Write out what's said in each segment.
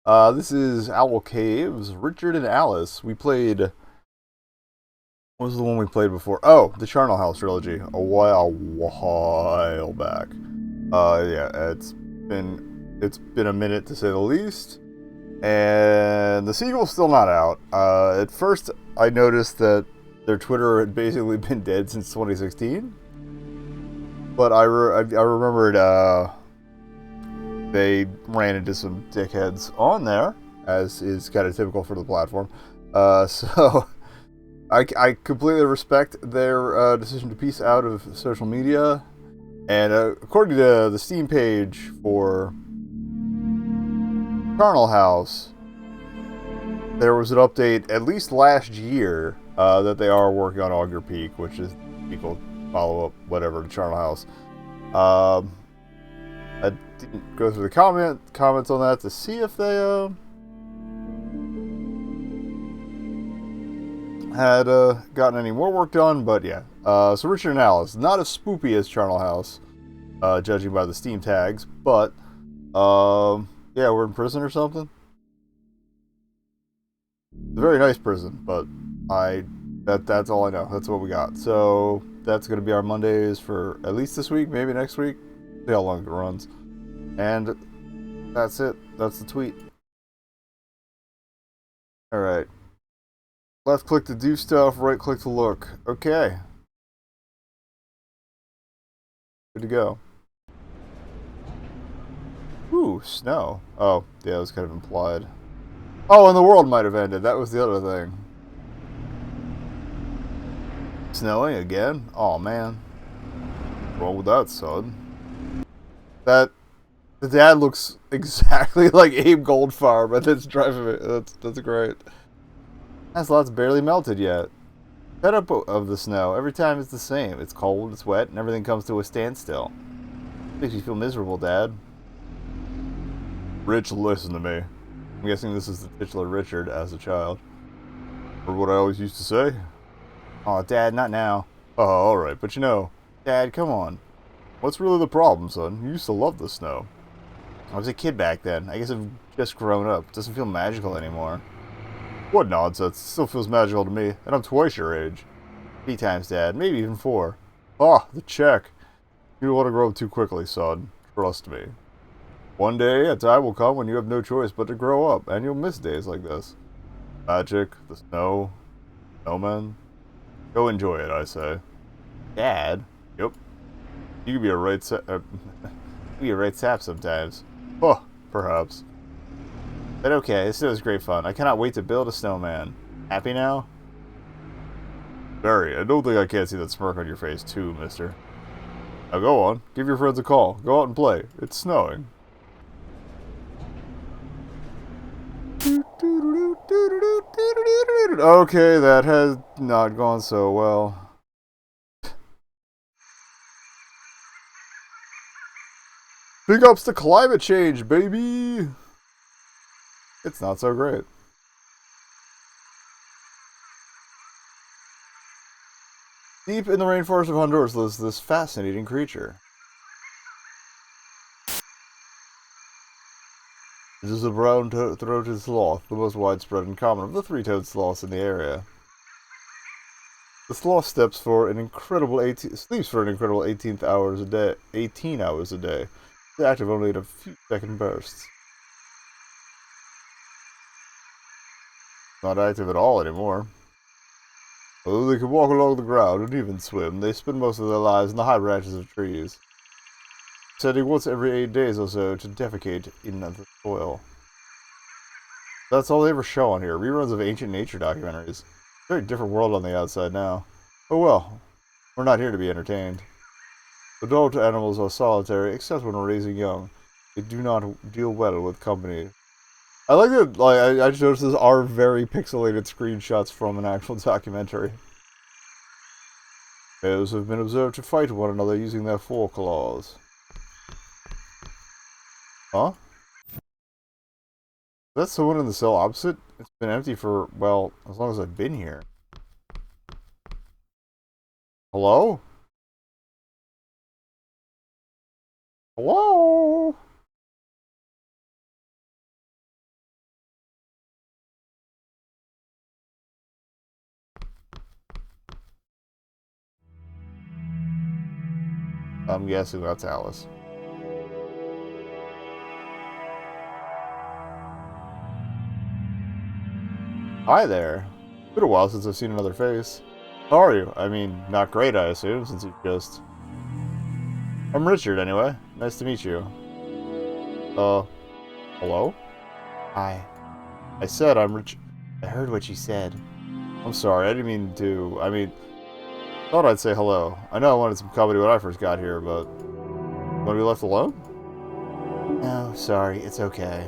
This is Owl Caves, Richard and Alice. We played. What was the one we played before? Oh, the Charnel House Trilogy. A while back. Yeah, it's been a minute to say the least, and the sequel's still not out. At first, I noticed that their Twitter had basically been dead since 2016, but I remembered they ran into some dickheads on there, as is kind of typical for the platform. So I completely respect their decision to peace out of social media. And according to the Steam page for Charnel House, there was an update at least last year that they are working on Augur Peak, which is equal follow up, whatever, to Charnel House. Um, I didn't go through the comments on that to see if they had gotten any more work done, but yeah. So Richard and Alice, not as spoopy as Charnel House, judging by the Steam tags, but yeah, we're in prison or something. It's a very nice prison, but that's all I know. That's what we got. So that's gonna be our Mondays for at least this week, maybe next week. See how long it runs. And that's it. That's the tweet. All right. Left click to do stuff. Right click to look. Okay. Good to go. Ooh, snow. Oh, yeah, that was kind of implied. Oh, and the world might have ended. That was the other thing. Snowing again? Oh man. What's wrong with that, son? That the dad looks exactly like Abe Goldfarb, but that's driving me. That's great. That lot's barely melted yet. Fed up of the snow. Every time it's the same. It's cold, it's wet, and everything comes to a standstill. Makes me feel miserable, Dad. Rich, listen to me. I'm guessing this is the titular Richard as a child. Or what I always used to say. Oh, Dad, not now. Oh, alright, but you know, Dad, come on. What's really the problem, son? You used to love the snow. I was a kid back then. I guess I've just grown up. It doesn't feel magical anymore. What nonsense. It still feels magical to me, and I'm twice your age. 3 times, Dad. Maybe even 4. Ah, the check. You don't want to grow up too quickly, son. Trust me. One day, a time will come when you have no choice but to grow up, and you'll miss days like this. Magic, the snow, snowmen. Go enjoy it, I say. Dad? Yep. You can be a right you can be a right sap sometimes. Oh, perhaps. But okay, this is great fun. I cannot wait to build a snowman. Happy now? Very. I don't think I can't see that smirk on your face too, mister. Now go on. Give your friends a call. Go out and play. It's snowing. Okay, that has not gone so well. Big ups to climate change, baby! It's not so great. Deep in the rainforest of Honduras lives this fascinating creature. It is a brown-throated sloth, the most widespread and common of the three-toed sloths in the area. The sloth sleeps for an incredible 18 hours a day. 18 hours a day. It's active only in a few second bursts. Not active at all anymore. Although they can walk along the ground and even swim, they spend most of their lives in the high branches of trees, setting once every 8 days or so to defecate in the soil. That's all they ever show on here. Reruns of ancient nature documentaries. Very different world on the outside now. Oh well, we're not here to be entertained. Adult animals are solitary, except when raising young. They do not deal well with company. I like that. Like I just noticed these are very pixelated screenshots from an actual documentary. Bears have been observed to fight one another using their foreclaws. Huh? That's someone in the cell opposite? It's been empty for, well, as long as I've been here. Hello? Hello? I'm guessing that's Alice. Hi there. It's been a while since I've seen another face. How are you? I mean, not great, I assume, since you just... I'm Richard, anyway. Nice to meet you. Hello? Hi. I said I'm Rich... I heard what you said. I'm sorry, I didn't mean to... thought I'd say hello. I know I wanted some company when I first got here, but... Want to be left alone? No, sorry, it's okay.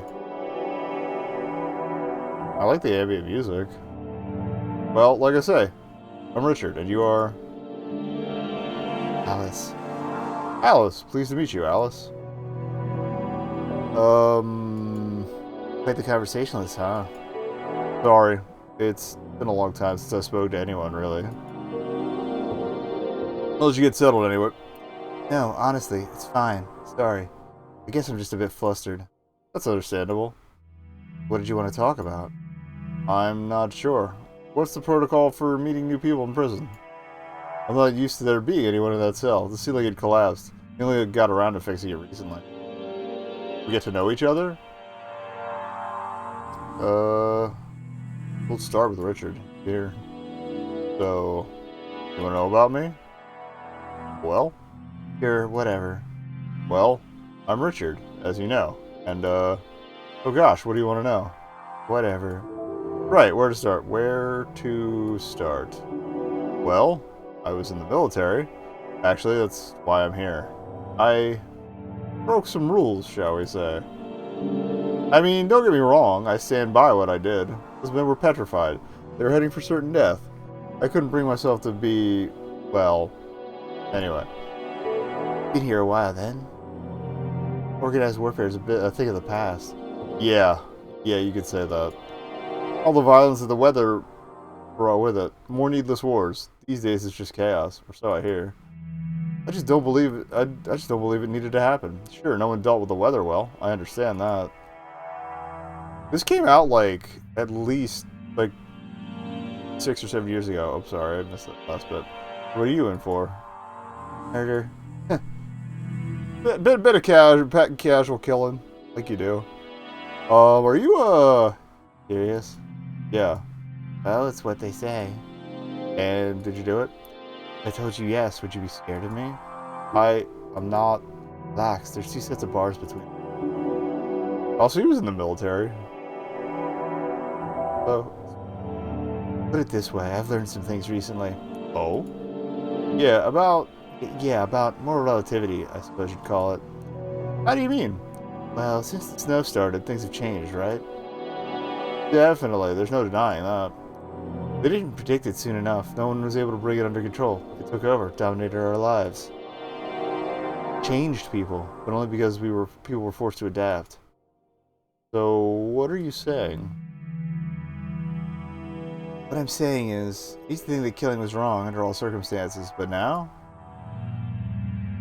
I like the ambient music. Well, like I say, I'm Richard, and you are... Alice. Alice, pleased to meet you, Alice. Quite the conversationalist, huh? Sorry, it's been a long time since I spoke to anyone, really. I'll let you get settled anyway. No, honestly, it's fine. Sorry. I guess I'm just a bit flustered. That's understandable. What did you want to talk about? I'm not sure. What's the protocol for meeting new people in prison? I'm not used to there being anyone in that cell. The ceiling had collapsed. We only got around to fixing it recently. We get to know each other? Let's start with Richard. Here. So, you wanna know about me? Well? Sure, whatever. Well, I'm Richard, as you know. And, oh gosh, what do you want to know? Whatever. Right, where to start? Where to start? Well, I was in the military. Actually, that's why I'm here. I broke some rules, shall we say. I mean, don't get me wrong, I stand by what I did. Those men were petrified. They were heading for certain death. I couldn't bring myself to be, well, anyway. Been here a while then. Organized warfare is a thing of the past. Yeah, you could say that. All the violence and the weather brought with it. More needless wars. These days it's just chaos, or so I hear. I just don't believe it. I just don't believe it needed to happen. Sure, no one dealt with the weather well. I understand that. This came out like at least like 6 or 7 years ago. I'm sorry, I missed that last bit. What are you in for? Murder. bit of casual killing, like you do. Are you serious? Yeah. Well, it's what they say. And did you do it? If I told you yes, would you be scared of me? I'm not. Relax. There's 2 sets of bars between. Also, he was in the military. So, put it this way, I've learned some things recently. Oh? Yeah, about moral relativity, I suppose you'd call it. How do you mean? Well, since the snow started, things have changed, right? Definitely, there's no denying that. They didn't predict it soon enough. No one was able to bring it under control. It took over, dominated our lives. Changed people, but only because people were forced to adapt. So, what are you saying? What I'm saying is, I used to think that killing was wrong under all circumstances, but now?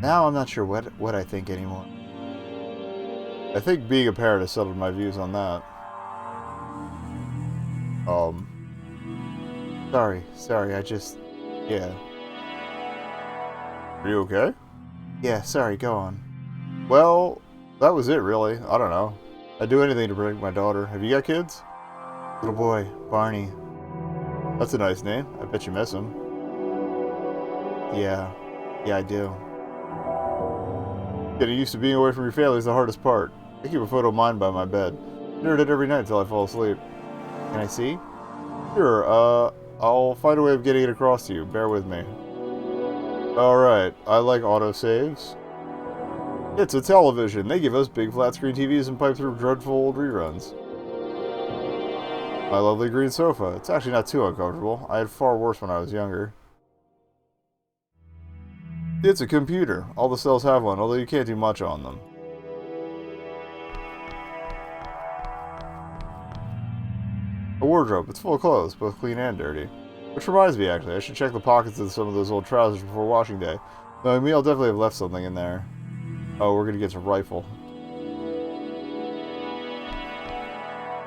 Now I'm not sure what I think anymore. I think being a parent has settled my views on that. Sorry, yeah. Are you okay? Yeah, sorry, go on. Well, that was it really. I don't know. I'd do anything to protect my daughter. Have you got kids? Little boy, Barney. That's a nice name. I bet you miss him. Yeah, I do. Getting used to being away from your family is the hardest part. I keep a photo of mine by my bed. I stare at it every night until I fall asleep. Can I see? Sure, I'll find a way of getting it across to you. Bear with me. Alright, I like autosaves. It's a television. They give us big flat screen TVs and pipe through dreadful old reruns. My lovely green sofa. It's actually not too uncomfortable. I had far worse when I was younger. It's a computer. All the cells have one, although you can't do much on them. A wardrobe. It's full of clothes, both clean and dirty. Which reminds me, actually, I should check the pockets of some of those old trousers before washing day. Knowing me, I'll definitely have left something in there. Oh, we're gonna get to rifle.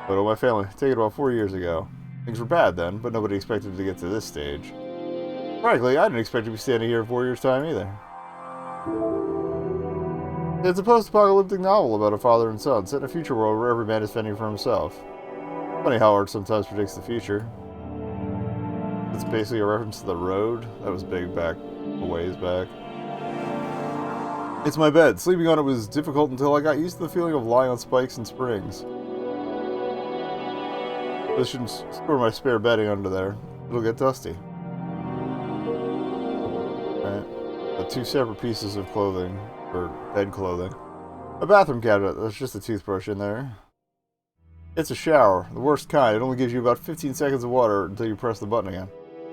Photo of my family, taken about 4 years ago. Things were bad then, but nobody expected to get to this stage. Frankly, I didn't expect to be standing here in 4 years' time either. It's a post-apocalyptic novel about a father and son set in a future world where every man is fending for himself. Funny how art sometimes predicts the future. It's basically a reference to The Road. That was big back a ways back. It's my bed. Sleeping on it was difficult until I got used to the feeling of lying on spikes and springs. I shouldn't store my spare bedding under there. It'll get dusty. Alright. 2 separate pieces of clothing. Or bed clothing. A bathroom cabinet. There's just a toothbrush in there. It's a shower. The worst kind. It only gives you about 15 seconds of water until you press the button again.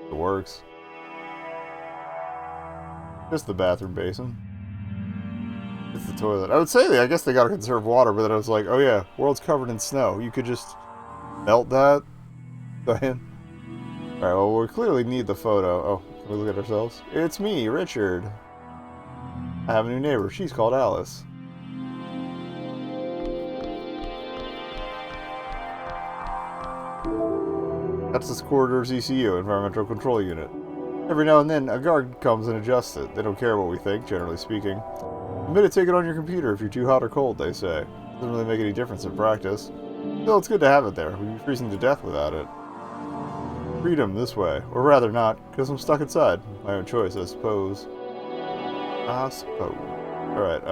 It works. Just the bathroom basin. It's the toilet. I would say I guess they gotta conserve water, but then I was like, oh yeah, world's covered in snow. You could just melt that. Go ahead. Alright, well, we clearly need the photo. Oh, can we look at ourselves? It's me, Richard. I have a new neighbor. She's called Alice. That's this corridor's ECU, Environmental Control Unit. Every now and then, a guard comes and adjusts it. They don't care what we think, generally speaking. Admit a ticket on your computer if you're too hot or cold, they say. Doesn't really make any difference in practice. Still, it's good to have it there. We'd be freezing to death without it. Freedom this way. Or rather not, because I'm stuck inside. My own choice, I suppose. I suppose. Alright,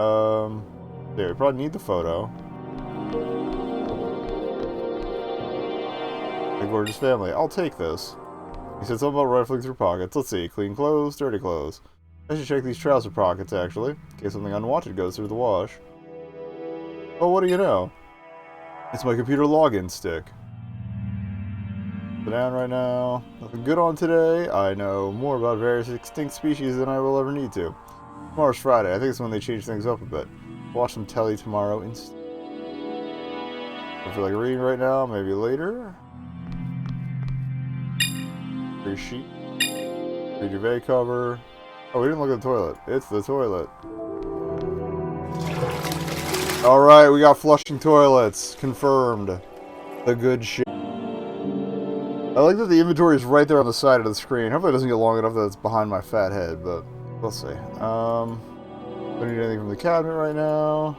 yeah, we probably need the photo. A gorgeous family. I'll take this. He said something about rifling through pockets. Let's see. Clean clothes, dirty clothes. I should check these trouser pockets, actually, in case something unwanted goes through the wash. Oh, what do you know? It's my computer login stick. Sit down right now. Nothing good on today. I know more about various extinct species than I will ever need to. Tomorrow's Friday. I think it's when they change things up a bit. Watch some telly tomorrow instead. I feel like reading right now, maybe later. Free sheet. Free duvet cover. Oh, we didn't look at the toilet. It's the toilet. Alright, we got flushing toilets. Confirmed. The good shit. I like that the inventory is right there on the side of the screen. Hopefully it doesn't get long enough that it's behind my fat head, but we'll see. Don't need anything from the cabinet right now.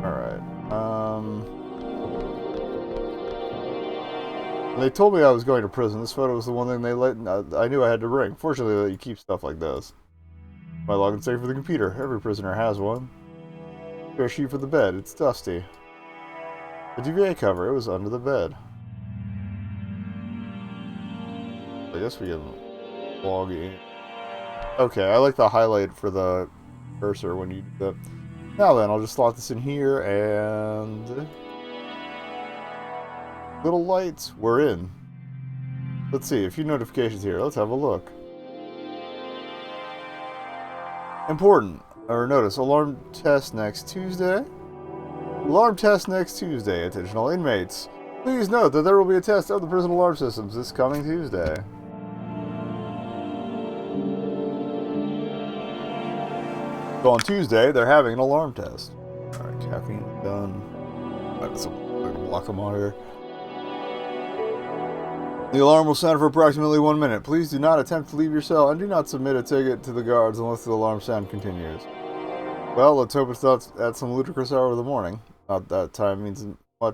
Alright. They told me I was going to prison. This photo was the one thing they let. I knew I had to bring. Fortunately, you keep stuff like this. My login safe for the computer. Every prisoner has one. Spare sheet for the bed. It's dusty. The duvet cover. It was under the bed. I guess we can log in. Okay, I like the highlight for the cursor when you do that. Now then, I'll just slot this in here and... Little lights, we're in. Let's see, a few notifications here. Let's have a look. Important. Or notice, alarm test next Tuesday. Alarm test next Tuesday, attention all inmates. Please note that there will be a test of the prison alarm systems this coming Tuesday. So on Tuesday, they're having an alarm test. Alright, caffeine done. Let's block them out here. The alarm will sound for approximately 1 minute. Please do not attempt to leave your cell and do not submit a ticket to the guards unless the alarm sound continues. Well, let's hope it's not at some ludicrous hour of the morning. Not that time means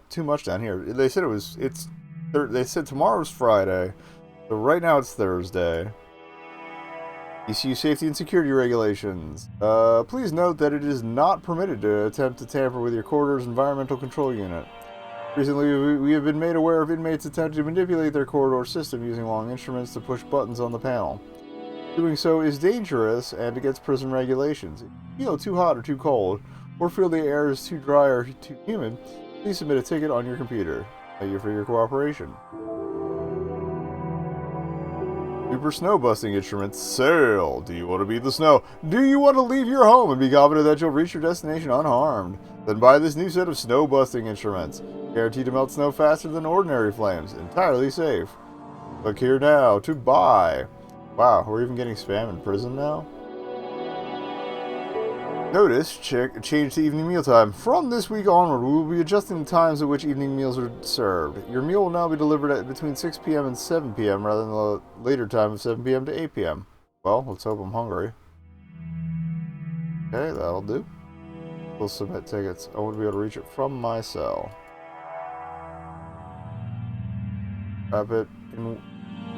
too much down here. They said they said tomorrow's Friday, so right now it's Thursday. ECU safety and security regulations. Please note that it is not permitted to attempt to tamper with your quarters environmental control unit. Recently, we have been made aware of inmates attempting to manipulate their corridor system using long instruments to push buttons on the panel. Doing so is dangerous and against prison regulations. If you feel too hot or too cold, or feel the air is too dry or too humid, please submit a ticket on your computer. Thank you for your cooperation. Super snow busting instruments sail. Do you want to beat the snow? Do you want to leave your home and be confident that you'll reach your destination unharmed? Then buy this new set of snow busting instruments. Guaranteed to melt snow faster than ordinary flames. Entirely safe. Click here now to buy. Wow, we're even getting spam in prison now? Notice, change to evening mealtime. From this week onward, we will be adjusting the times at which evening meals are served. Your meal will now be delivered at between 6 p.m. and 7 p.m. rather than the later time of 7 p.m. to 8 p.m. Well, let's hope I'm hungry. Okay, that'll do. We'll submit tickets. I want to be able to reach it from my cell. Wrap it in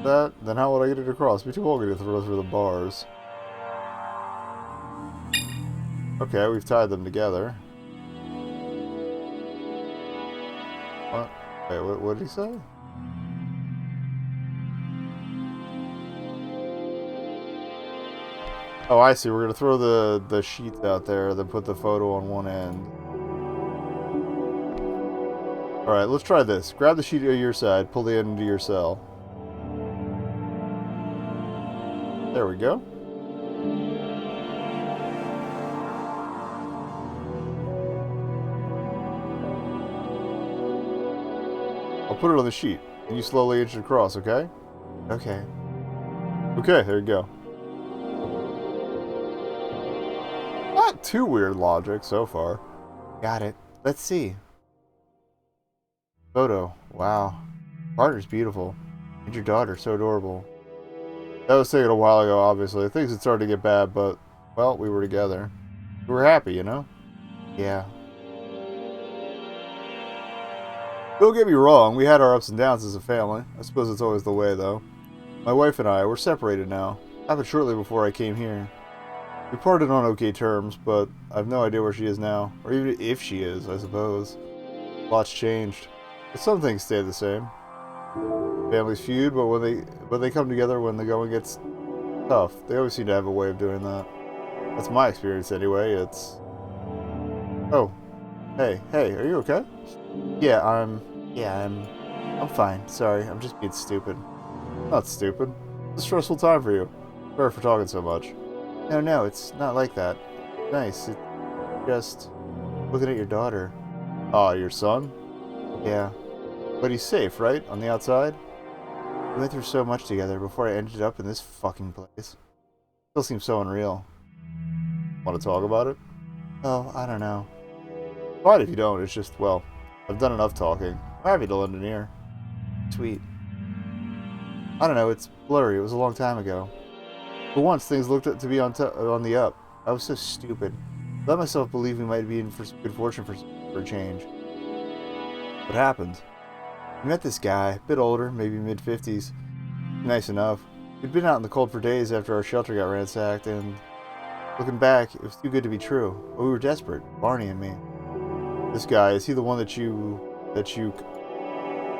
that. Then how would I get it across? It'd be too long to throw through the bars. Okay, we've tied them together. What? Wait, what did he say? Oh, I see. We're gonna throw the sheets out there, then put the photo on one end. Alright, let's try this. Grab the sheet on your side, pull the end into your cell. There we go. I'll put it on the sheet, and you slowly inch it across, okay? Okay. Okay, there you go. Not too weird logic so far. Got it. Let's see. Photo. Wow. Partner's beautiful. And your daughter, so adorable. That was taken a while ago, obviously. Things had started to get bad, but, well, we were together. We were happy, you know? Yeah. Don't get me wrong, we had our ups and downs as a family. I suppose it's always the way, though. My wife and I, we're separated now. Happened shortly before I came here. We parted on okay terms, but I have no idea where she is now. Or even if she is, I suppose. Lots changed. But some things stay the same. Families feud, but when they come together when the going gets tough, they always seem to have a way of doing that. That's my experience anyway. It's... Oh. Hey, are you okay? Yeah, I'm fine. Sorry, I'm just being stupid. Not stupid. It's a stressful time for you. Sorry for talking so much. No, it's not like that. Nice. It's just looking at your daughter. Ah, your son? Yeah. But he's safe, right? On the outside? We went through so much together before I ended up in this fucking place. Still seems so unreal. Want to talk about it? Oh, I don't know. Fine if you don't, it's just, well, I've done enough talking. I'm happy to lend an ear. Sweet. I don't know, it's blurry. It was a long time ago. For once, things looked to be on the up. I was so stupid. Let myself believe we might be in for some good fortune for a change. What happened? We met this guy, a bit older, maybe mid-50s. Nice enough. We'd been out in the cold for days after our shelter got ransacked, and looking back, it was too good to be true. But we were desperate, Barney and me. This guy, is he the one that you...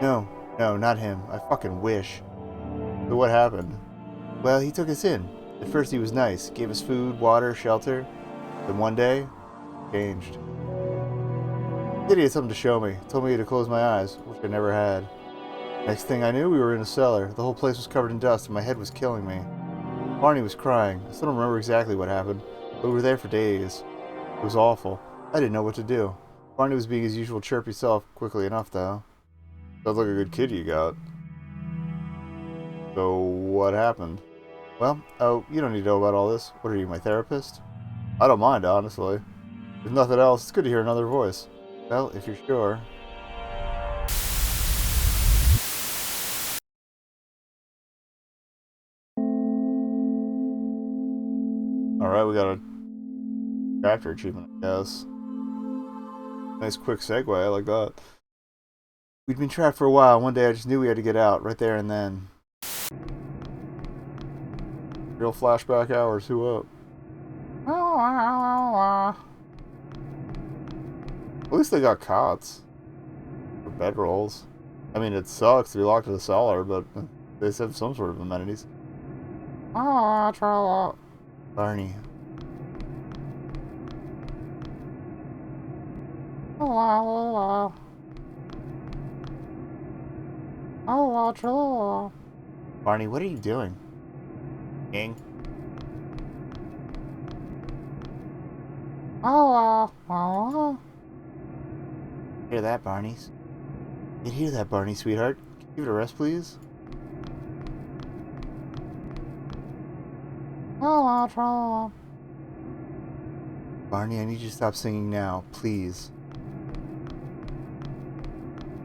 No, not him. I fucking wish. So what happened? Well, he took us in. At first he was nice, gave us food, water, shelter. Then one day, changed. He had something to show me. Told me to close my eyes, which I never had. Next thing I knew, we were in a cellar. The whole place was covered in dust and my head was killing me. Barney was crying. I still don't remember exactly what happened, but we were there for days. It was awful. I didn't know what to do. Barney was being his usual chirpy self quickly enough, though. Sounds like a good kid you got. So, what happened? Well, oh, you don't need to know about all this. What are you, my therapist? I don't mind, honestly. If nothing else, it's good to hear another voice. Well, if you're sure. Alright, we got a chapter achievement, I guess. Nice quick segue, I like that. We'd been trapped for a while. One day I just knew we had to get out, right there and then. Real flashback hours, who up? At least they got cots. For bedrolls. I mean, it sucks to be locked in a cellar, but they have some sort of amenities. Barney. Barney, what are you doing? King? Hear that, Barney? You hear that, Barney, sweetheart? Can you give it a rest, please? Barney, I need you to stop singing now, please.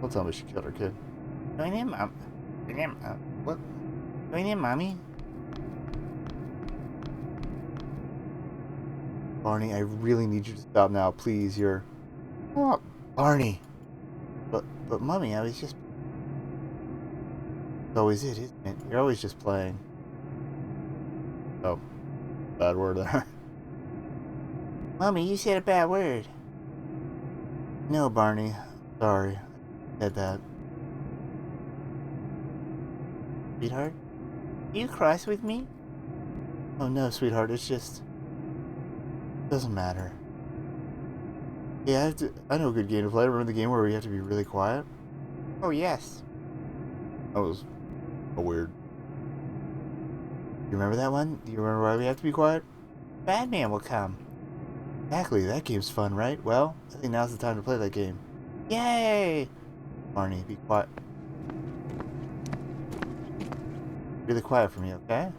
Don't tell me she killed her kid. Join in, Mom. Join in, what? Join in, Mommy. Barney, I really need you to stop now, please. You're... Oh, Barney. But Mummy, I was just... It's always it, isn't it? You're always just playing. Oh, bad word there. Mummy, you said a bad word. No, Barney. Sorry. I said that. Sweetheart? Are you cross with me? Oh no, sweetheart, it's just... It doesn't matter. Yeah, I know a good game to play. Remember the game where we have to be really quiet? Oh, yes. That was weird. You remember that one? Do you remember why we have to be quiet? Batman will come. Exactly, that game's fun, right? Well, I think now's the time to play that game. Yay! Barney, be quiet. Really quiet for me, okay?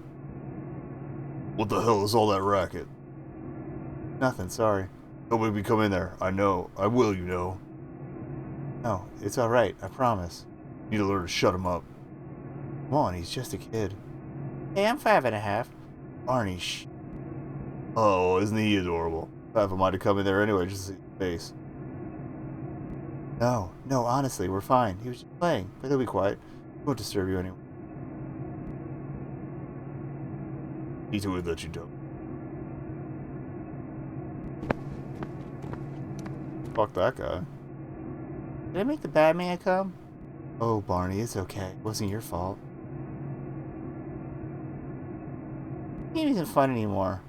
What the hell is all that racket? Nothing, sorry. Nobody be come in there. I know. I will, you know. No, it's alright. I promise. You need to learn to shut him up. Come on, he's just a kid. Hey, I'm 5.5. Barney, shh. Oh, isn't he adorable? Half of mine to come in there anyway, just to see his face. No, honestly, we're fine. He was just playing, but he'll be quiet. He won't disturb you anyway. See to it that you don't. Fuck that guy. Did I make the Batman come? Oh, Barney, it's okay. It wasn't your fault. The game isn't fun anymore.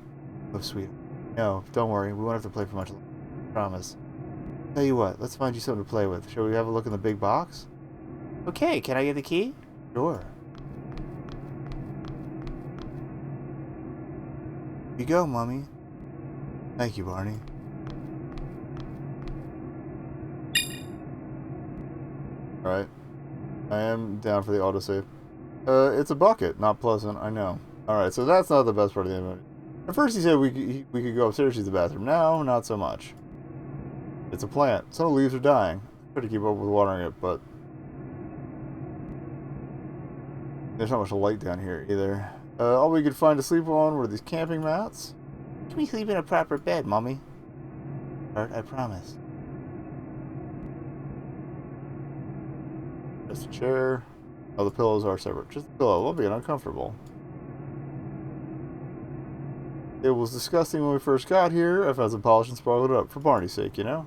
Oh, sweet. No, don't worry. We won't have to play for much longer. I promise. Tell you what, let's find you something to play with. Shall we have a look in the big box? Okay, can I get the key? Sure. Here you go, Mummy. Thank you, Barney. Alright. I am down for the autosave. It's a bucket. Not pleasant, I know. Alright, so that's not the best part of the game. At first he said we could go upstairs to use the bathroom. Now, not so much. It's a plant. Some of the leaves are dying. I try to keep up with watering it, but... There's not much light down here, either. All we could find to sleep on were these camping mats. Can we sleep in a proper bed, Mommy? Art, I promise. Just a chair. Oh, the pillows are separate. Just a pillow. We'll be uncomfortable. It was disgusting when we first got here. I've had some polish and sparkled it up for Barney's sake, you know?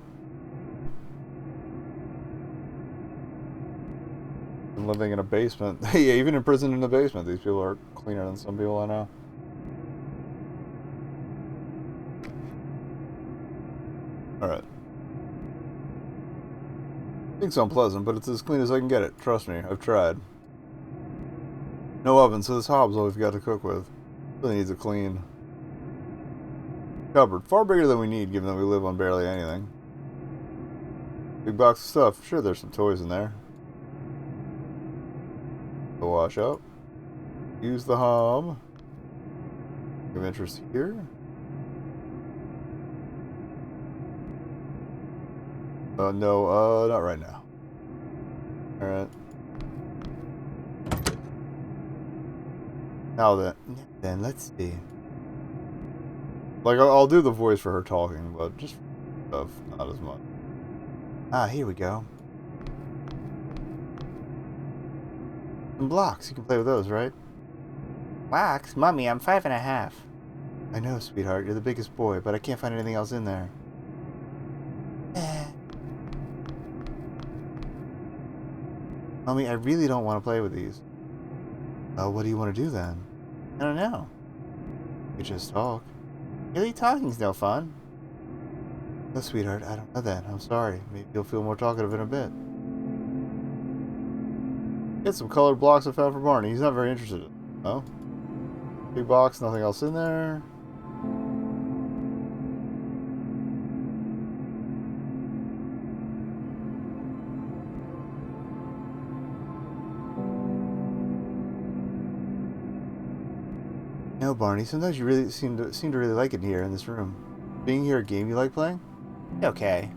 And living in a basement. Yeah, even in prison in the basement, these people are cleaner than some people I know. Alright. It's unpleasant, but it's as clean as I can get it. Trust me, I've tried. No oven, so this hob's all we've got to cook with. Really needs a clean. Cupboard. Far bigger than we need, given that we live on barely anything. Big box of stuff. Sure, there's some toys in there. The wash up. Use the hob. Of interest here. No, not right now. Alright. Now then, let's see. Like, I'll do the voice for her talking, but just stuff, not as much. Ah, here we go. Some blocks. You can play with those, right? Blocks? Mommy, I'm 5.5. I know, sweetheart. You're the biggest boy, but I can't find anything else in there. Mommy, I really don't want to play with these. What do you want to do then? I don't know. We just talk. Really, talking's no fun. No, sweetheart, I don't know that. I'm sorry. Maybe you'll feel more talkative in a bit. Get some colored blocks I found for Barney. He's not very interested in it. No? Big box, nothing else in there. No, Barney, sometimes you really seem to really like it here in this room. Being here a game you like playing? Okay.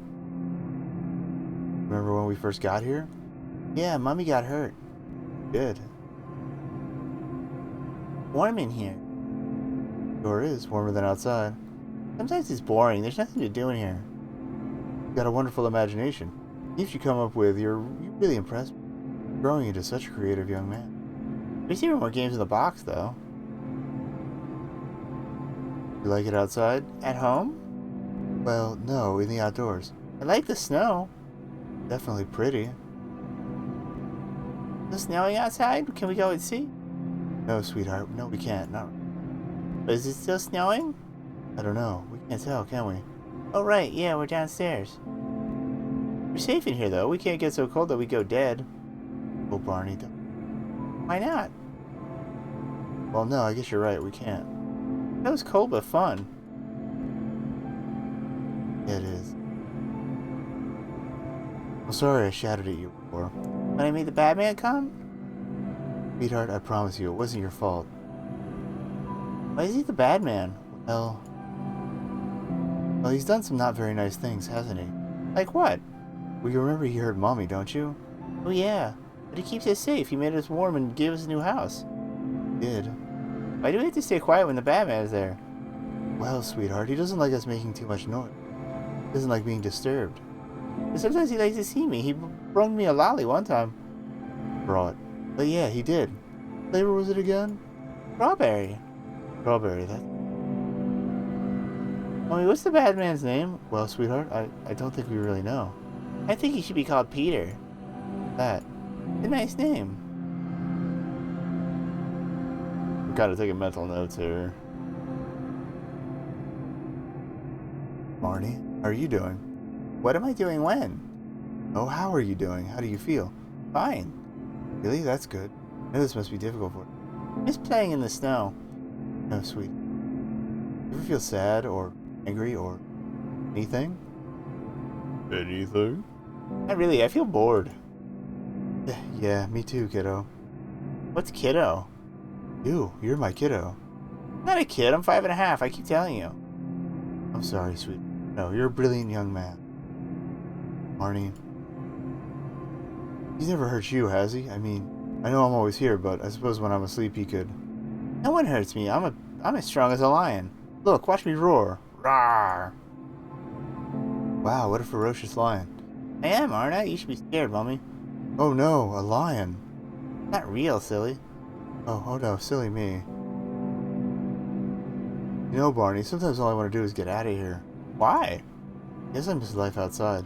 Remember when we first got here? Yeah, Mommy got hurt. Good. Warm in here. Sure is, warmer than outside. Sometimes it's boring. There's nothing to do in here. You've got a wonderful imagination. Things you come up with, you really impressed me. Growing into such a creative young man. We see more games in the box, though. You like it outside? At home? Well, no, in the outdoors. I like the snow. Definitely pretty. Is it snowing outside? Can we go and see? No, sweetheart. No, we can't. No. But is it still snowing? I don't know. We can't tell, can we? Oh, right. Yeah, we're downstairs. We're safe in here, though. We can't get so cold that we go dead. Oh, Barney. Why not? Well, no, I guess you're right. We can't. That was cold but fun. Yeah, it is. I'm sorry I shouted at you before. When I made the Batman come? Sweetheart, I promise you, it wasn't your fault. Why is he the bad man? Well, he's done some not very nice things, hasn't he? Like what? Well, you remember he hurt Mommy, don't you? Oh, yeah. But he keeps us safe. He made us warm and gave us a new house. He did. Why do we have to stay quiet when the Batman is there? Well, sweetheart, he doesn't like us making too much noise. He doesn't like being disturbed. But sometimes he likes to see me. He brought me a lolly one time. Brought. But yeah, he did. What flavor was it again? Strawberry. Strawberry, that's... Mommy, what's the bad man's name? Well, sweetheart, I don't think we really know. I think he should be called Peter. That. A nice name. I'm kind of taking mental notes here. Barney, how are you doing? What am I doing when? Oh, how are you doing? How do you feel? Fine. Really? That's good. I know this must be difficult for you. Just playing in the snow. No, sweet. You ever feel sad or angry or anything? Anything? Not really. I feel bored. Yeah, me too, kiddo. What's kiddo? You're my kiddo. I'm not a kid. I'm 5.5. I keep telling you. I'm sorry, sweet. No, you're a brilliant young man. Barney. He's never hurt you, has he? I mean, I know I'm always here, but I suppose when I'm asleep he could. No one hurts me. I'm as strong as a lion. Look, watch me roar. Rawr! Wow, what a ferocious lion. I am, aren't I? You should be scared, Mommy. Oh no, a lion. Not real, silly. Oh no, silly me. You know, Barney, sometimes all I want to do is get out of here. Why? Guess I miss life outside.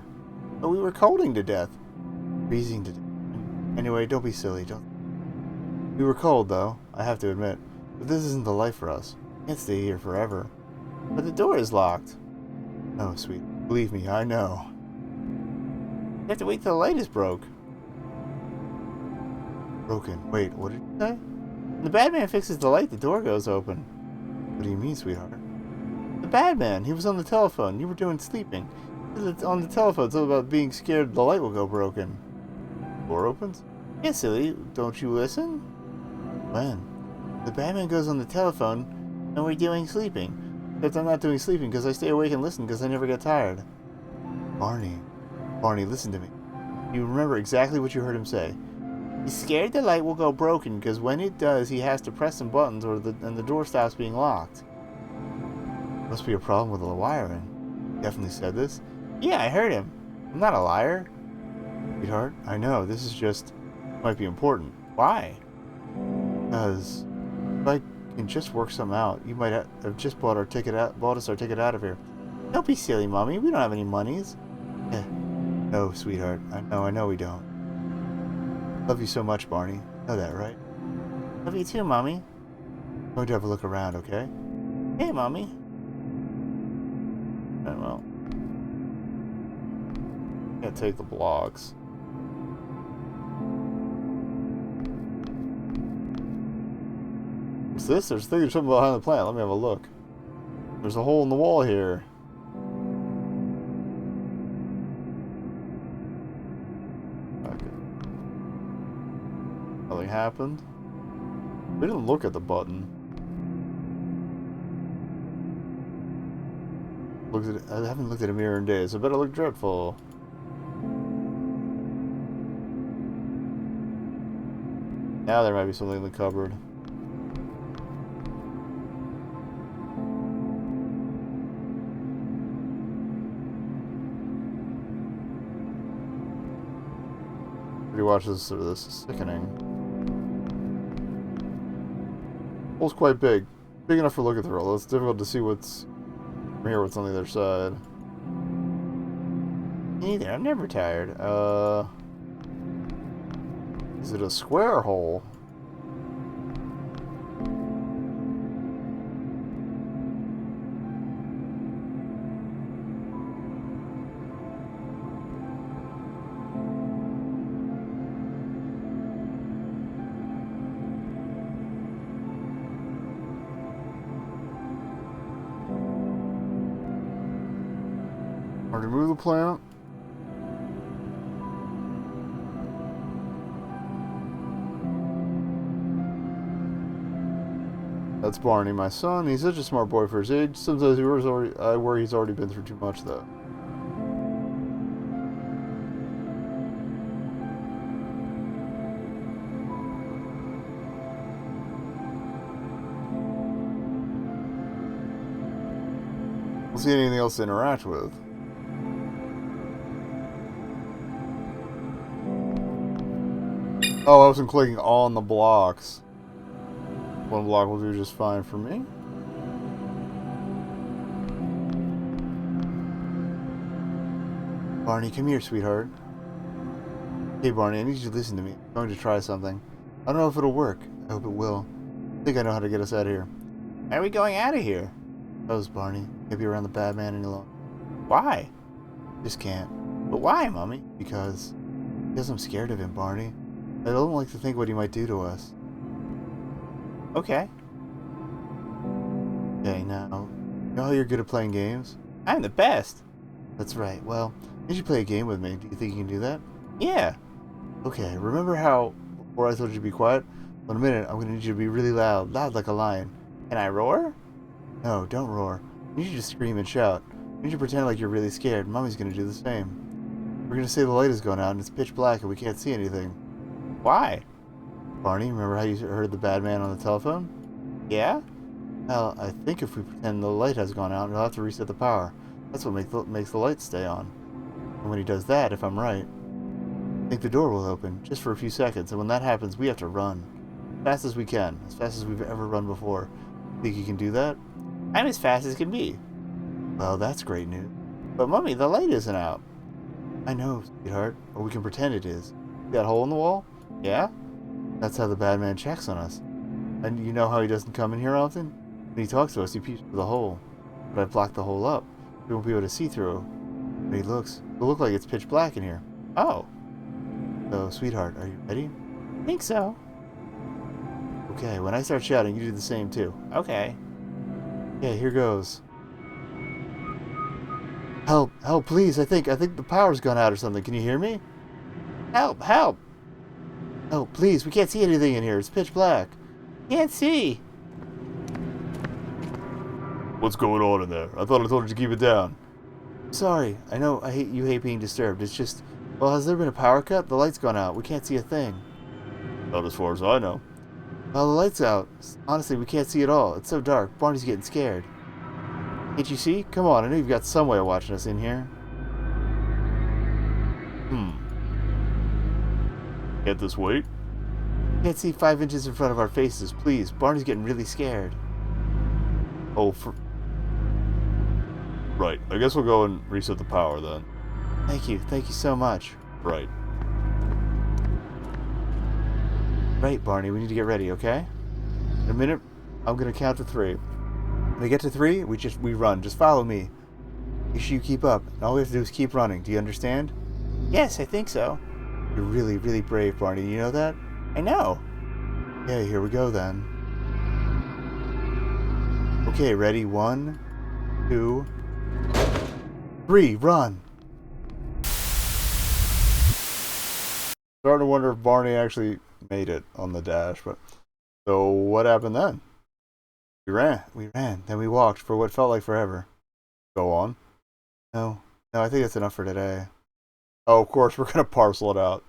But we were colding to death. Freezing to death. Anyway, don't be silly, don't. We were cold, though, I have to admit. But this isn't the life for us. We can't stay here forever. But the door is locked. Oh, sweet. Believe me, I know. You have to wait till the light is broke. Broken. Wait, what did you say? When the Batman fixes the light, the door goes open. What do you mean, sweetheart? The Batman. He was on the telephone. You were doing sleeping. On the telephone, it's all about being scared the light will go broken. Door opens? Yeah, silly. Don't you listen? When? The Batman goes on the telephone, and we're doing sleeping. Except I'm not doing sleeping because I stay awake and listen because I never get tired. Barney, listen to me. You remember exactly what you heard him say. He's scared the light will go broken because when it does, he has to press some buttons and the door stops being locked. Must be a problem with the wiring. He definitely said this. Yeah, I heard him. I'm not a liar. Sweetheart, I know, this is just... might be important. Why? Because... if I can just work something out, you might have just bought us our ticket out of here. Don't be silly, Mommy. We don't have any monies. No, sweetheart. I know we don't. Love you so much, Barney. You know that, right? Love you too, Mommy. I'm going to have a look around, okay? Hey, Mommy. Oh, well. Gotta take the blocks. What's this? There's something behind the plant. Let me have a look. There's a hole in the wall here. Okay. Nothing happened. We didn't look at the button. I haven't looked at a mirror in days. I bet I look dreadful. Now there might be something in the cupboard. Pretty watch this. This is sickening. Hole's quite big. Big enough for looking through. Although it's difficult to see what's from here, what's on the other side. Neither. I'm never tired. Is it a square hole? Or remove the plant? That's Barney, my son. He's such a smart boy for his age. Sometimes I worry he's already been through too much, though. Don't see anything else to interact with. Oh, I wasn't clicking on the blocks. One block will do just fine for me. Barney, come here, sweetheart. Hey, Barney, I need you to listen to me. I'm going to try something. I don't know if it'll work. I hope it will. I think I know how to get us out of here. How are we going out of here? Oh, Barney. Can't be around the bad man any longer. Why? Just can't. But why, Mommy? Because I'm scared of him, Barney. I don't like to think what he might do to us. Okay. Okay, now, you know how you're good at playing games? I'm the best. That's right. Well, you should play a game with me. Do you think you can do that? Yeah. Okay, remember how before I told you to be quiet? Well, in a minute, I'm going to need you to be really loud. Loud like a lion. Can I roar? No, don't roar. I need you to scream and shout. I need you to pretend like you're really scared. Mommy's going to do the same. We're going to say the light has gone out and it's pitch black and we can't see anything. Why? Barney, remember how you heard the bad man on the telephone? Yeah? Well, I think if we pretend the light has gone out, we'll have to reset the power. That's what makes the light stay on. And when he does that, if I'm right, I think the door will open, just for a few seconds, and when that happens, we have to run. As fast as we can, as fast as we've ever run before. Think you can do that? I'm as fast as can be. Well, that's great news. But Mummy, the light isn't out. I know, sweetheart, or we can pretend it is. See that hole in the wall? Yeah? That's how the bad man checks on us. And you know how he doesn't come in here often? When he talks to us, he peeps through the hole. But I've blocked the hole up. We won't be able to see through. When he looks, it'll look like it's pitch black in here. Oh. So, sweetheart, are you ready? I think so. Okay, when I start shouting, you do the same too. Okay. Okay, here goes. Help, help, please. I think the power's gone out or something. Can you hear me? Help, help. Oh, please, we can't see anything in here. It's pitch black. Can't see. What's going on in there? I thought I told you to keep it down. Sorry. I know you hate being disturbed. It's just, well, has there been a power cut? The light's gone out. We can't see a thing. Not as far as I know. Well, the light's out. Honestly, we can't see at all. It's so dark. Barney's getting scared. Can't you see? Come on, I know you've got some way of watching us in here. Can't this wait? Can't see 5 inches in front of our faces. Please, Barney's getting really scared. Oh, right. I guess we'll go and reset the power then. Thank you so much. Right. Right, Barney, we need to get ready, okay? In a minute, I'm gonna count to 3. When we get to 3, we run. Just follow me. Make sure you keep up. And all we have to do is keep running. Do you understand? Yes, I think so. You're really, really brave, Barney. You know that? I know. Okay, here we go then. Okay, ready? 1, 2, 3, run! Starting to wonder if Barney actually made it on the dash, but... So, what happened then? We ran, then we walked for what felt like forever. Go on. No, I think that's enough for today. Oh, of course, we're gonna parcel it out.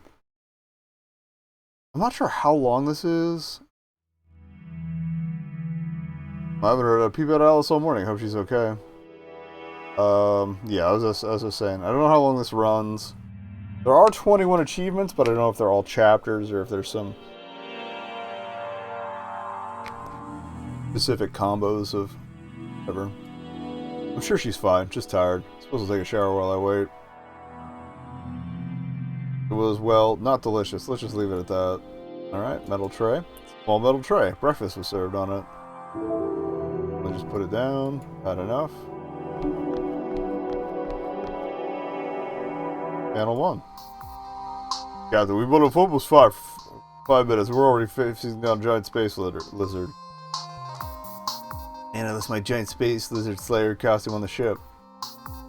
I'm not sure how long this is. I haven't heard a peep out of Alice all morning. Hope she's okay. Yeah, I was just saying. I don't know how long this runs. There are 21 achievements, but I don't know if they're all chapters or if there's some specific combos of whatever. I'm sure she's fine, just tired. Supposed to take a shower while I wait. It was, well, not delicious. Let's just leave it at that. Alright, metal tray. Small metal tray. Breakfast was served on it. We'll just put it down. Had enough. Panel 1. Captain, we've been on almost 5 minutes. We're already facing down a giant space lizard. Anna, that's my giant space lizard slayer costume on the ship.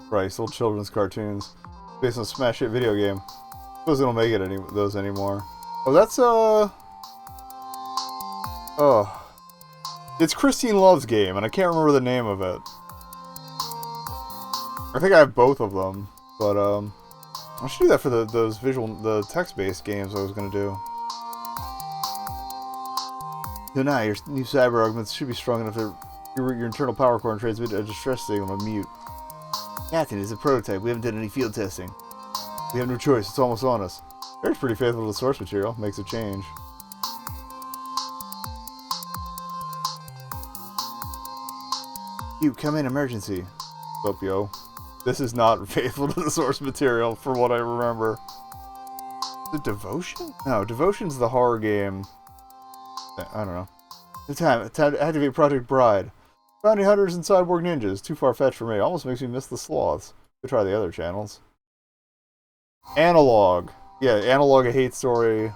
Christ, old children's cartoons. Based on a smash hit video game. Suppose they don't make those anymore. Oh, that's oh. It's Christine Love's game, and I can't remember the name of it. I think I have both of them, but I should do that for the text-based games I was gonna do. So now your new cyber augments should be strong enough to reroute your internal power core and transmit a distress signal to mute. Captain, it's a prototype. We haven't done any field testing. We have no choice. It's almost on us. Eric's pretty faithful to the source material. Makes a change. You come in, emergency. What's up, yo? This is not faithful to the source material, from what I remember. The Devotion? No, Devotion's the horror game. I don't know. It's time to activate Project Bride. Bounty hunters and cyborg ninjas. Too far-fetched for me. Almost makes me miss the sloths. Could try the other channels. Analog. Yeah, Analog, a hate story.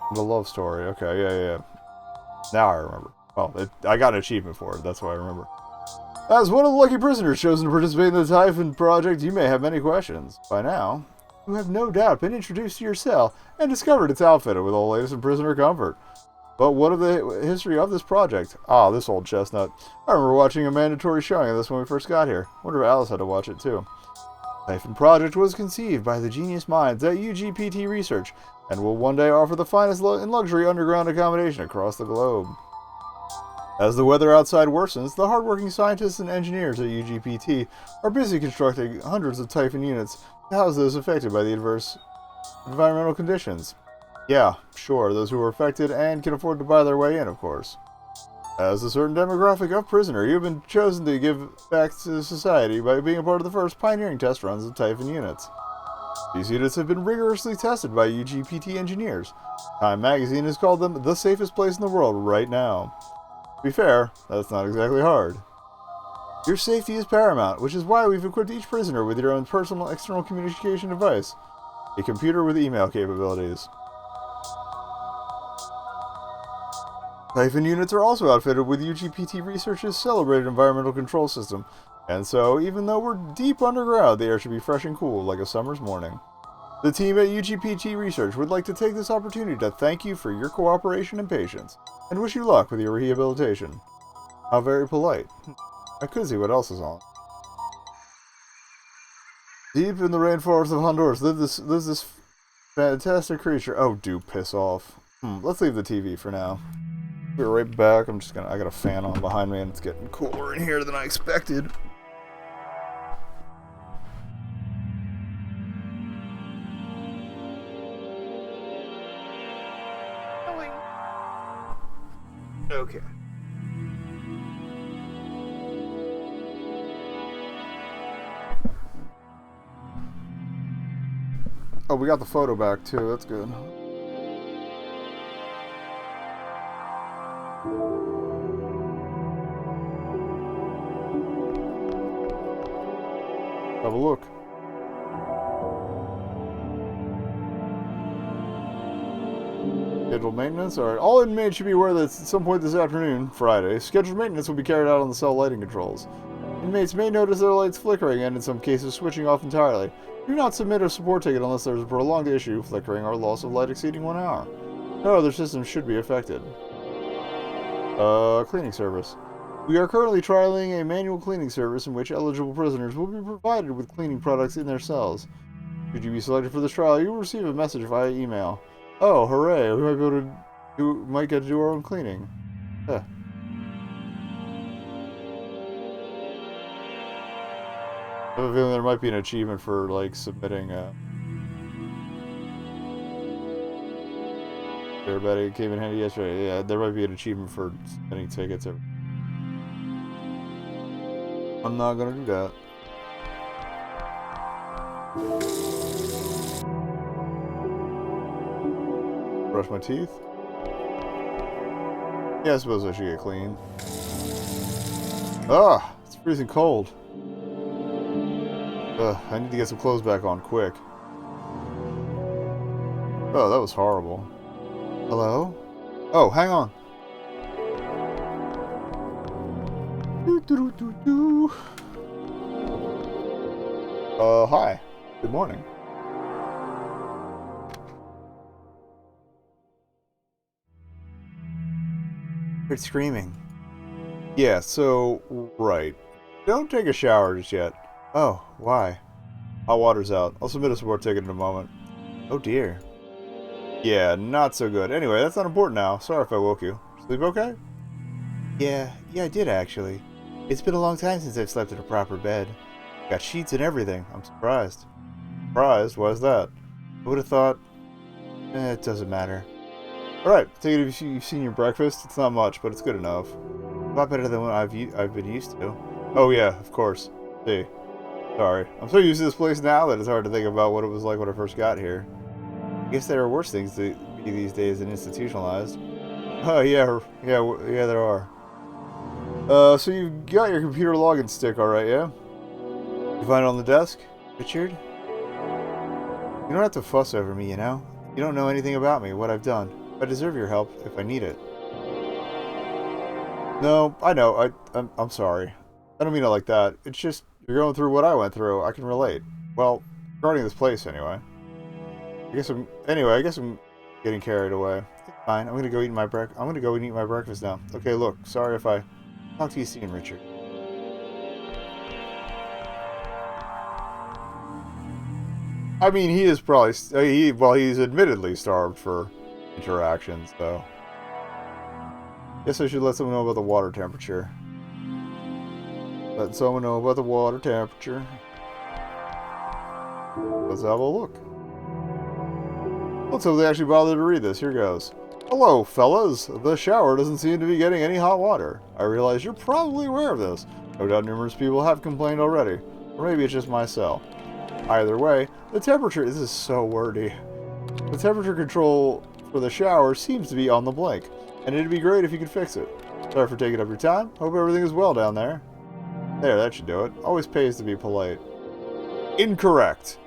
And a love story. Okay, yeah. Now I remember. Oh, I got an achievement for it. That's why I remember. As one of the lucky prisoners chosen to participate in the Typhon project, you may have many questions. By now, you have no doubt been introduced to your cell and discovered it's outfitted with all the latest in prisoner comfort. But what of the history of this project? Ah, this old chestnut. I remember watching a mandatory showing of this when we first got here. Wonder if Alice had to watch it too. Typhon Project was conceived by the genius minds at UGPT Research and will one day offer the finest in luxury underground accommodation across the globe. As the weather outside worsens, the hardworking scientists and engineers at UGPT are busy constructing hundreds of Typhon units to house those affected by the adverse environmental conditions. Yeah, sure, those who are affected and can afford to buy their way in, of course. As a certain demographic of prisoner, you have been chosen to give back to society by being a part of the first pioneering test runs of Typhon units. These units have been rigorously tested by UGPT engineers. Time magazine has called them the safest place in the world right now. To be fair, that's not exactly hard. Your safety is paramount, which is why we've equipped each prisoner with your own personal external communication device, a computer with email capabilities. Typhon units are also outfitted with UGPT Research's celebrated environmental control system, and so, even though we're deep underground, the air should be fresh and cool like a summer's morning. The team at UGPT Research would like to take this opportunity to thank you for your cooperation and patience, and wish you luck with your rehabilitation. How very polite. I could see what else is on. Deep in the rainforest of Honduras lives this fantastic creature. Oh, do piss off. Let's leave the TV for now. Be right back. I got a fan on behind me and it's getting cooler in here than I expected. Okay. Oh, we got the photo back too. That's good. Have a look. Scheduled maintenance? Alright. All inmates should be aware that at some point this afternoon, Friday, scheduled maintenance will be carried out on the cell lighting controls. Inmates may notice their lights flickering and, in some cases, switching off entirely. Do not submit a support ticket unless there is a prolonged issue, flickering, or loss of light exceeding 1 hour. No other systems should be affected. Cleaning service. We are currently trialing a manual cleaning service in which eligible prisoners will be provided with cleaning products in their cells. Should you be selected for this trial, you will receive a message via email. Oh, hooray! We might get to do our own cleaning. Huh. I have a feeling there might be an achievement for, like, submitting, everybody came in handy yesterday. Yeah, there might be an achievement for submitting tickets. I'm not gonna do that. Brush my teeth. Yeah, I suppose I should get clean. Ah, it's freezing cold. Ugh, I need to get some clothes back on quick. Oh, that was horrible. Hello? Oh, hang on. Hi. Good morning. You're screaming. Yeah, so, right. Don't take a shower just yet. Oh, why? Hot water's out. I'll submit a support ticket in a moment. Oh dear. Yeah, not so good. Anyway, that's not important now. Sorry if I woke you. Sleep okay? Yeah, I did actually. It's been a long time since I've slept in a proper bed. Got sheets and everything. I'm surprised. Surprised? Why's that? I would have thought... it doesn't matter. Alright, take it if you've seen your breakfast. It's not much, but it's good enough. A lot better than what I've been used to. Oh yeah, of course. See. Sorry. I'm so used to this place now that it's hard to think about what it was like when I first got here. I guess there are worse things to be these days than institutionalized. Oh yeah, there are. So you got your computer login stick, alright, yeah? You find it on the desk? Richard? You don't have to fuss over me, you know? You don't know anything about me, what I've done. I deserve your help if I need it. No, I know. I'm sorry. I don't mean it like that. It's just you're going through what I went through. I can relate. Well, regarding this place anyway. I guess I'm getting carried away. It's fine. I'm gonna go eat my breakfast now. Okay, look. Sorry if I talk to you soon, Richard. I mean, he is probably he's admittedly starved for interactions, so. Guess I should let someone know about the water temperature. Let someone know about the water temperature. Let's have a look. Let's hope they actually bother to read this. Here goes. Hello, fellas. The shower doesn't seem to be getting any hot water. I realize you're probably aware of this. No doubt numerous people have complained already. Or maybe it's just my cell. Either way, the temperature... This is so wordy. The temperature control for the shower seems to be on the blink. And it'd be great if you could fix it. Sorry for taking up your time. Hope everything is well down there. There, that should do it. Always pays to be polite. Incorrect.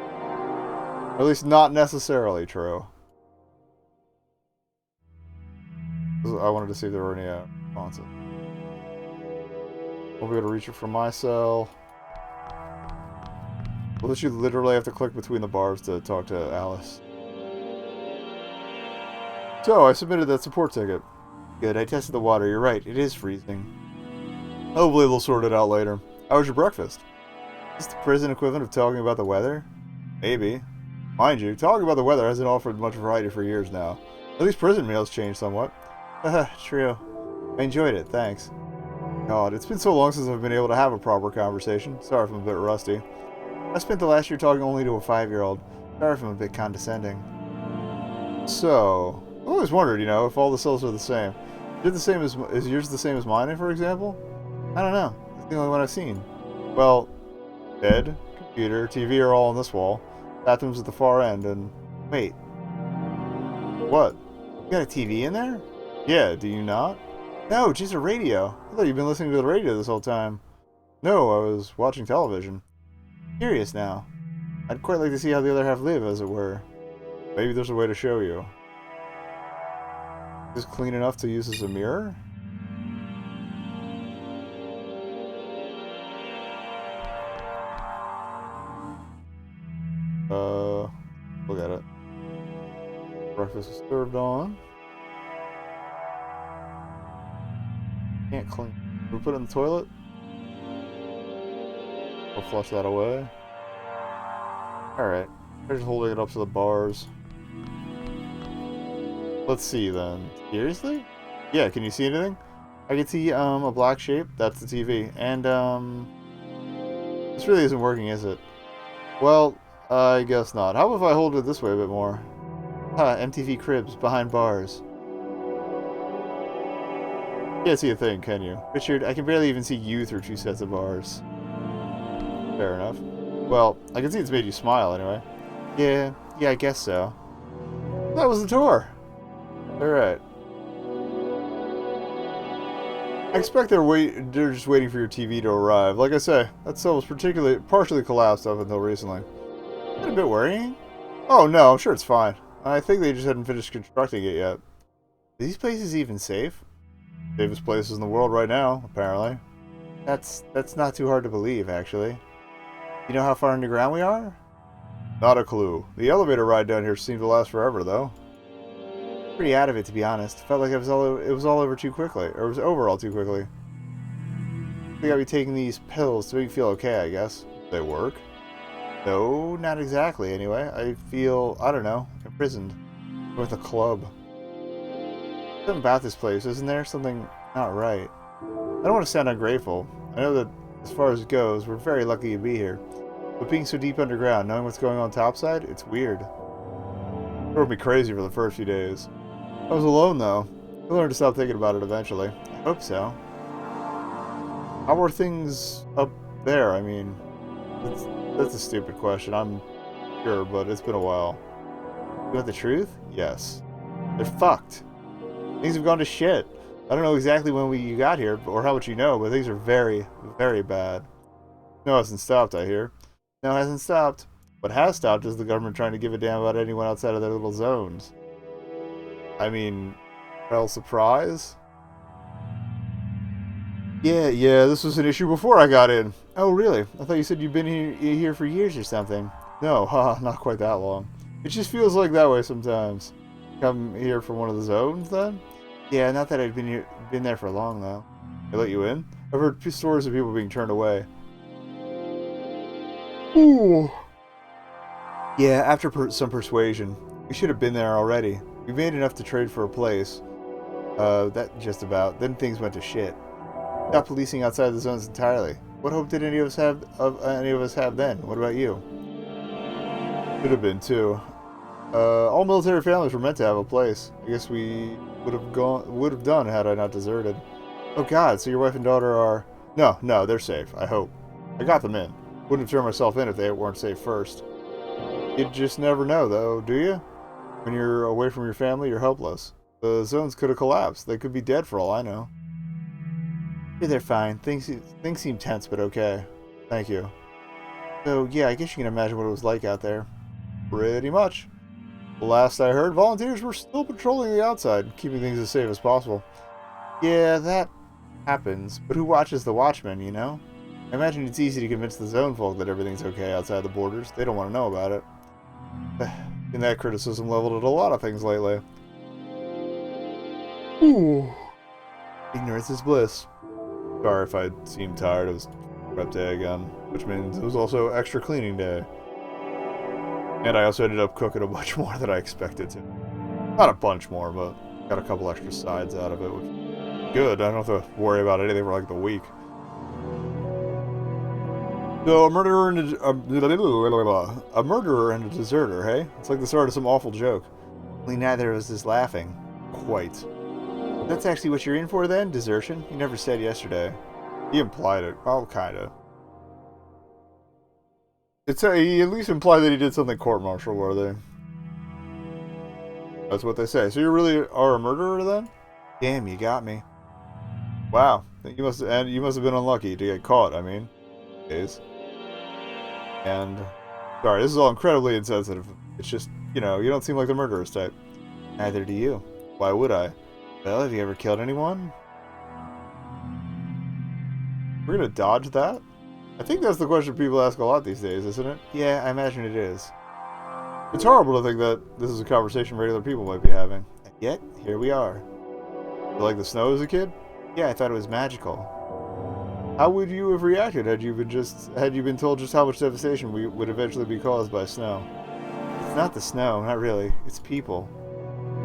Or at least not necessarily true. I wanted to see if there were any responses. Won't be able to reach it from my cell. Well, you literally have to click between the bars to talk to Alice. So, I submitted that support ticket. Good, I tested the water. You're right, it is freezing. Hopefully they'll sort it out later. How was your breakfast? Is this the prison equivalent of talking about the weather? Maybe. Mind you, talking about the weather hasn't offered much variety for years now. At least prison meals changed somewhat. Haha, true. I enjoyed it, thanks. God, it's been so long since I've been able to have a proper conversation. Sorry if I'm a bit rusty. I spent the last year talking only to a 5-year-old. Sorry if I'm a bit condescending. So... I always wondered, you know, if all the cells are the same. Is yours the same as mine, for example? I don't know. It's the only one I've seen. Well, bed, computer, TV are all on this wall. Bathroom's at the far end, and... Wait. What? You got a TV in there? Yeah, do you not? No, just a radio. I thought you'd been listening to the radio this whole time. No, I was watching television. Curious now. I'd quite like to see how the other half live, as it were. Maybe there's a way to show you. Is this clean enough to use as a mirror? Look at it. Breakfast is served on. Can't clean. Can we put it in the toilet? We'll flush that away. Alright. I'm just holding it up to the bars. Let's see then. Seriously? Yeah, can you see anything? I can see a black shape. That's the TV. And This really isn't working, is it? Well, I guess not. How about if I hold it this way a bit more? MTV Cribs, behind bars. Can't see a thing, can you? Richard, I can barely even see you through 2 sets of bars. Fair enough. Well, I can see it's made you smile anyway. Yeah, I guess so. That was the tour. Alright. I expect they're just waiting for your TV to arrive. Like I say, that cell was partially collapsed up until recently. Is that a bit worrying? Oh no, I'm sure it's fine. I think they just hadn't finished constructing it yet. Are these places even safe? Safest places in the world right now, apparently. That's not too hard to believe, actually. You know how far underground we are? Not a clue. The elevator ride down here seemed to last forever, though. Pretty out of it, to be honest. Felt like it was all over too quickly, or it was over all too quickly. I think I'll be taking these pills to make me feel okay, I guess. They work? No, not exactly. Anyway, I feel, I don't know, imprisoned with a club. Something about this place, isn't there? Something not right. I don't want to sound ungrateful. I know that as far as it goes, we're very lucky to be here. But being so deep underground, knowing what's going on topside, it's weird. It drove me crazy for the first few days. I was alone, though. I learned to stop thinking about it eventually. I hope so. How are things up there? I mean, that's a stupid question, I'm sure, but it's been a while. You want the truth? Yes. They're fucked. Things have gone to shit. I don't know exactly when you got here, or how much you know, but things are very, very bad. No, it hasn't stopped, I hear. No, it hasn't stopped. What has stopped is the government trying to give a damn about anyone outside of their little zones. I mean, well, surprise? Yeah, this was an issue before I got in. Oh, really? I thought you said you've been here for years or something. No, not quite that long. It just feels like that way sometimes. Come here from one of the zones, then? Yeah, not that I'd been there for long, though. They let you in? I've heard stories of people being turned away. Ooh. Yeah, after some persuasion. We should have been there already. We made enough to trade for a place. That just about. Then things went to shit. Stopped policing outside the zones entirely. What hope did any of us have then? What about you? Could have been, too. All military families were meant to have a place. I guess we would have done had I not deserted. Oh God, so your wife and daughter are... No, they're safe, I hope. I got them in. Wouldn't have turned myself in if they weren't safe first. You just never know, though, do you? When you're away from your family, you're helpless. The zones could have collapsed. They could be dead for all I know. Yeah, they're fine. Things seem tense, but okay. Thank you. So, yeah, I guess you can imagine what it was like out there. Pretty much. Last I heard, volunteers were still patrolling the outside, keeping things as safe as possible. Yeah, that happens. But who watches the watchmen, you know? I imagine it's easy to convince the zone folk that everything's okay outside the borders. They don't want to know about it. And that criticism leveled at a lot of things lately. Ooh. Ignorance is bliss. Sorry if I seemed tired. It was prep day again, which means it was also extra cleaning day. And I also ended up cooking a bunch more than I expected to. Not a bunch more, but got a couple extra sides out of it, which is good. I don't have to worry about anything for like the week. So, a murderer and a deserter, hey? It's like the start of some awful joke. Only neither of us is laughing. Quite. That's actually what you're in for then? Desertion? You never said yesterday. He implied it. Well, kinda. He at least implied that he did something court-martial worthy. That's what they say. So you really are a murderer then? Damn, you got me. Wow. You must have been unlucky to get caught, I mean. Days. And sorry, this is all incredibly insensitive. It's just, you know, you don't seem like the murderous type. Neither do you. Why would I? Well, have you ever killed anyone? We're gonna dodge that? I think that's the question people ask a lot these days, isn't it? Yeah, I imagine it is. It's horrible to think that this is a conversation regular people might be having. And yet, here we are. You like the snow as a kid? Yeah, I thought it was magical. How would you have reacted had you been told just how much devastation would eventually be caused by snow? It's not the snow, not really. It's people.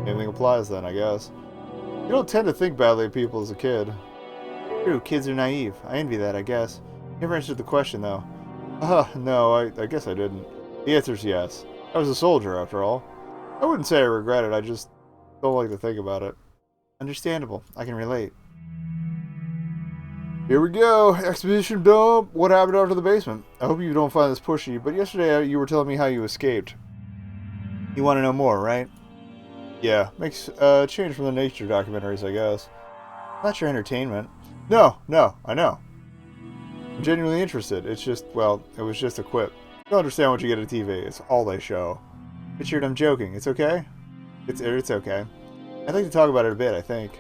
Anything applies then, I guess. You don't tend to think badly of people as a kid. True, kids are naive. I envy that, I guess. Never answered the question, though. No, I guess I didn't. The answer's yes. I was a soldier, after all. I wouldn't say I regret it, I just don't like to think about it. Understandable. I can relate. Here we go. Exposition dump. What happened after the basement? I hope you don't find this pushy, but yesterday you were telling me how you escaped. You want to know more, right? Yeah. Makes a change from the nature documentaries, I guess. Not your entertainment. No, I know. I'm genuinely interested. It's just, well, it was just a quip. You'll understand what you get at TV. It's all they show. Richard, I'm joking. It's okay? It's okay. I'd like to talk about it a bit, I think.